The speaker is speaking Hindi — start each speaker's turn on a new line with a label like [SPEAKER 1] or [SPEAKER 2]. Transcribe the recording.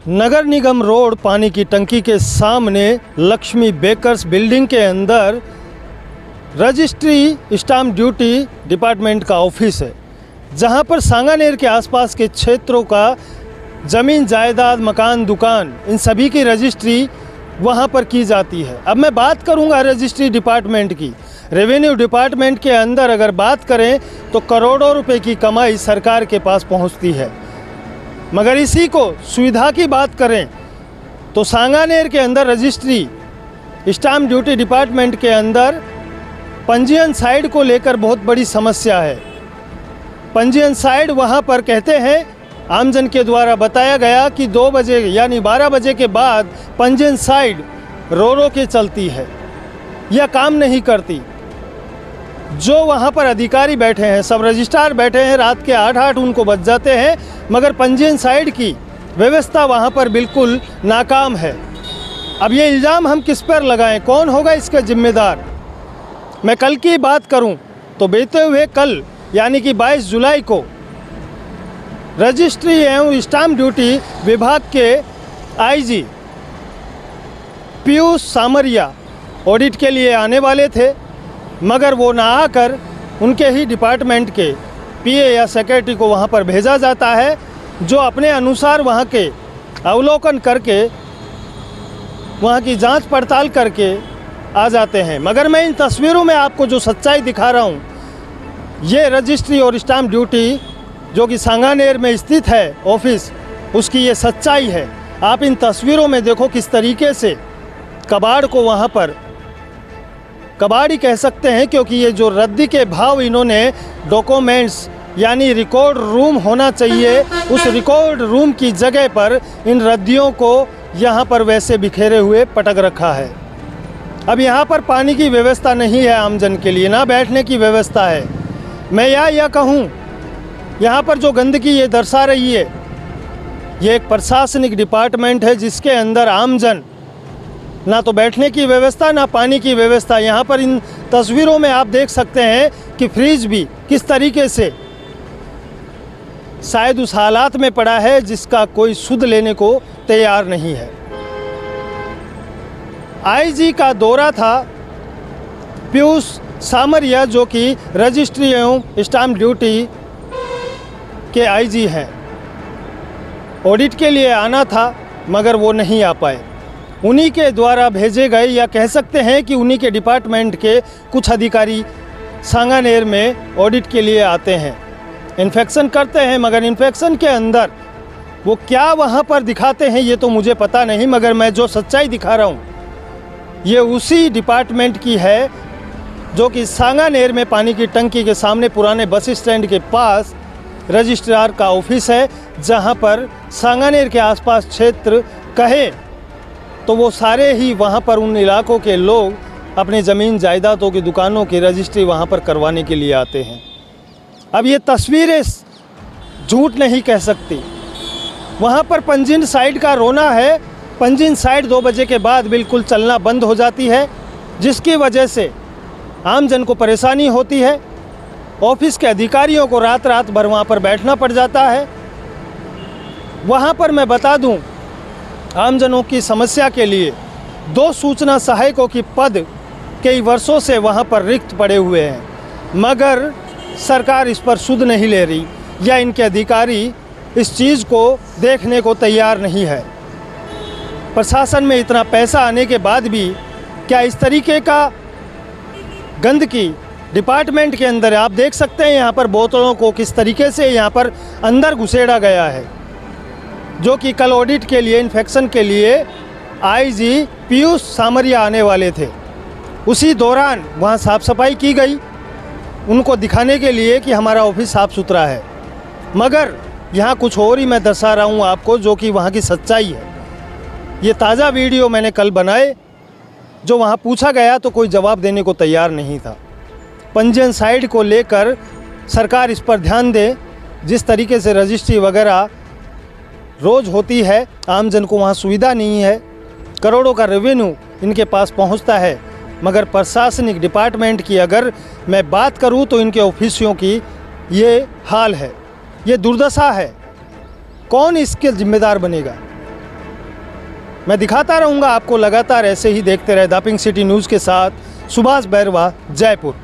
[SPEAKER 1] नगर निगम रोड पानी की टंकी के सामने लक्ष्मी बेकर्स बिल्डिंग के अंदर रजिस्ट्री स्टाम्प ड्यूटी डिपार्टमेंट का ऑफिस है, जहां पर सांगानेर के आसपास के क्षेत्रों का ज़मीन जायदाद मकान दुकान इन सभी की रजिस्ट्री वहां पर की जाती है। अब मैं बात करूंगा रजिस्ट्री डिपार्टमेंट की। रेवेन्यू डिपार्टमेंट के अंदर अगर बात करें तो करोड़ों रुपए की कमाई सरकार के पास पहुंचती है, मगर इसी को सुविधा की बात करें तो सांगानेर के अंदर रजिस्ट्री स्टाम्प ड्यूटी डिपार्टमेंट के अंदर पंजीयन साइड को लेकर बहुत बड़ी समस्या है। पंजीयन साइड वहां पर कहते हैं, आमजन के द्वारा बताया गया कि 2 बजे यानी 12 बजे के बाद पंजीयन साइड रो के चलती है, यह काम नहीं करती। जो वहाँ पर अधिकारी बैठे हैं, सब रजिस्ट्रार बैठे हैं, रात के 8-8 उनको बज जाते हैं, मगर पंजीयन साइड की व्यवस्था वहाँ पर बिल्कुल नाकाम है। अब ये इल्ज़ाम हम किस पर लगाएं, कौन होगा इसका जिम्मेदार? मैं कल की बात करूं तो बीते हुए कल यानी कि 22 जुलाई को रजिस्ट्री एवं स्टाम्प ड्यूटी विभाग के आईजी पीयूष सामरिया ऑडिट के लिए आने वाले थे, मगर वो ना आकर उनके ही डिपार्टमेंट के पीए या सेक्रेटरी को वहाँ पर भेजा जाता है, जो अपने अनुसार वहाँ के अवलोकन करके वहाँ की जांच पड़ताल करके आ जाते हैं। मगर मैं इन तस्वीरों में आपको जो सच्चाई दिखा रहा हूँ, ये रजिस्ट्री और स्टाम्प ड्यूटी जो कि सांगानेर में स्थित है ऑफिस, उसकी ये सच्चाई है। आप इन तस्वीरों में देखो किस तरीके से कबाड़ को वहाँ पर, कबाड़ ही कह सकते हैं क्योंकि ये जो रद्दी के भाव इन्होंने डॉक्यूमेंट्स यानी रिकॉर्ड रूम होना चाहिए, उस रिकॉर्ड रूम की जगह पर इन रद्दियों को यहाँ पर वैसे बिखेरे हुए पटक रखा है। अब यहाँ पर पानी की व्यवस्था नहीं है आमजन के लिए, ना बैठने की व्यवस्था है। मैं यह कहूँ, यहाँ पर जो गंदगी ये दर्शा रही है, ये एक प्रशासनिक डिपार्टमेंट है जिसके अंदर आमजन ना तो बैठने की व्यवस्था ना पानी की व्यवस्था। यहाँ पर इन तस्वीरों में आप देख सकते हैं कि फ्रिज भी किस तरीके से शायद उस हालात में पड़ा है जिसका कोई सुध लेने को तैयार नहीं है। आईजी का दौरा था पीयूष सामरिया, जो कि रजिस्ट्री एवं स्टाम्प ड्यूटी के आईजी हैं। ऑडिट के लिए आना था मगर वो नहीं आ पाए। उन्हीं के द्वारा भेजे गए, या कह सकते हैं कि उन्हीं के डिपार्टमेंट के कुछ अधिकारी सांगानेर में ऑडिट के लिए आते हैं, इंस्पेक्शन करते हैं, मगर इंस्पेक्शन के अंदर वो क्या वहाँ पर दिखाते हैं ये तो मुझे पता नहीं, मगर मैं जो सच्चाई दिखा रहा हूँ ये उसी डिपार्टमेंट की है जो कि सांगानेर में पानी की टंकी के सामने पुराने बस स्टैंड के पास रजिस्ट्रार का ऑफिस है, जहाँ पर सांगानेर के आसपास क्षेत्र कहे तो वो सारे ही वहाँ पर उन इलाकों के लोग अपनी ज़मीन जायदादों की दुकानों की रजिस्ट्री वहाँ पर करवाने के लिए आते हैं। अब ये तस्वीरें झूठ नहीं कह सकती। वहाँ पर पंजीयन साइड का रोना है। पंजीयन साइड 2 बजे के बाद बिल्कुल चलना बंद हो जाती है, जिसकी वजह से आमजन को परेशानी होती है। ऑफिस के अधिकारियों को रात भर वहाँ पर बैठना पड़ जाता है। वहाँ पर मैं बता दूँ, आमजनों की समस्या के लिए 2 सूचना सहायकों की पद कई वर्षों से वहाँ पर रिक्त पड़े हुए हैं, मगर सरकार इस पर सुध नहीं ले रही, या इनके अधिकारी इस चीज़ को देखने को तैयार नहीं है। प्रशासन में इतना पैसा आने के बाद भी क्या इस तरीके का गंदगी डिपार्टमेंट के अंदर, आप देख सकते हैं यहाँ पर बोतलों को किस तरीके से यहाँ पर अंदर घुसेड़ा गया है, जो कि कल ऑडिट के लिए, इंस्पेक्शन के लिए आईजी पीयूष सामरिया आने वाले थे। उसी दौरान वहाँ साफ़ सफाई की गई, उनको दिखाने के लिए कि हमारा ऑफिस साफ़ सुथरा है, मगर यहाँ कुछ और ही मैं दर्शा रहा हूँ आपको, जो कि वहाँ की सच्चाई है। ये ताज़ा वीडियो मैंने कल बनाए, जो वहाँ पूछा गया तो कोई जवाब देने को तैयार नहीं था। पंजीयन साइड को लेकर सरकार इस पर ध्यान दे। जिस तरीके से रजिस्ट्री वगैरह रोज़ होती है, आमजन को वहाँ सुविधा नहीं है, करोड़ों का रेवेन्यू इनके पास पहुँचता है, मगर प्रशासनिक डिपार्टमेंट की अगर मैं बात करूँ तो इनके ऑफिसियों की ये हाल है, ये दुर्दशा है। कौन इसके जिम्मेदार बनेगा? मैं दिखाता रहूँगा आपको लगातार, ऐसे ही देखते रहे। दापिंग सिटी न्यूज़ के साथ सुभाष बैरवा, जयपुर।